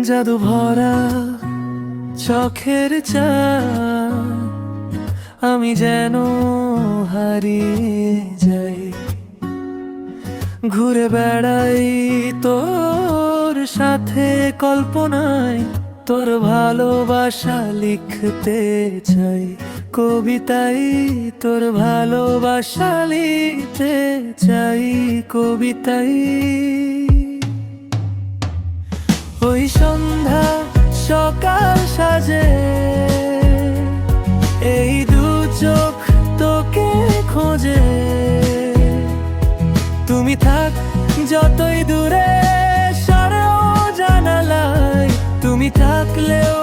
জাদু ভরা চোখের চাঁদ, আমি যেন হারিয়ে যাই। ঘুরে বেড়াই তোর সাথে কল্পনায়, তোর ভালোবাসা লিখতে চাই কবিতায়, তোর ভালোবাসা লিখতে চাই কবিতায়। ওই সন্ধ্যা সকাল সাজে, এই দু চোখ তোকে খোঁজে। তুমি থাক যতই দূরে সরেও জানালায়, তুমি থাকলেও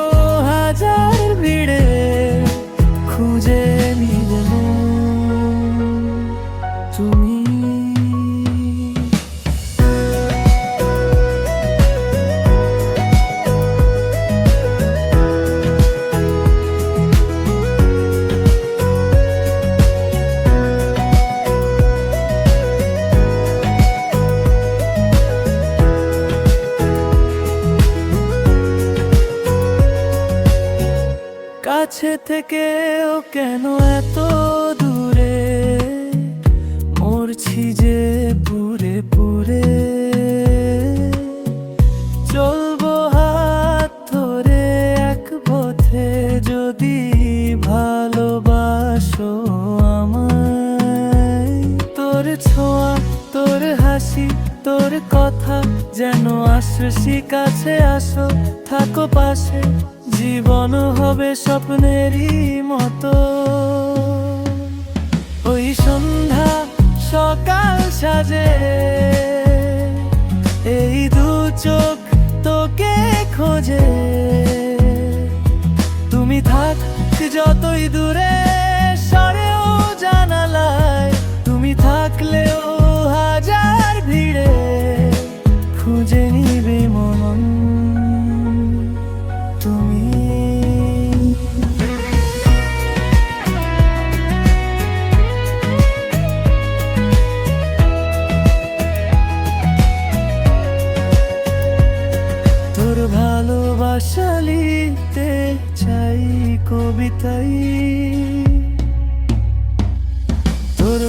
হাজার ভিড়ে খুঁজে নিবে তুমি। কাছে থেকেও কেন এত দূরে, মরছি যে পুরে পুরে। চলবো হাত ধরে এক পথে, যদি ভালোবাসো আমায়। তোর ছোঁয়া, তোর হাসি, তোর কথা যেন আসছি কাছে। আসো থাকো পাশে, জীবন হবে স্বপ্নেরই মতো। ওই সন্ধ্যা সকাল সাজে, এই দু চোখ তোকে খোঁজে। তুমি থাক যতই দূরে সরেও জানালায়, তুমি থাকলেও হাজার ভিড়ে খুঁজে নিবে মন তুমি। তোর ভালোবাসা লিখতে চাই কবিতায়, তোর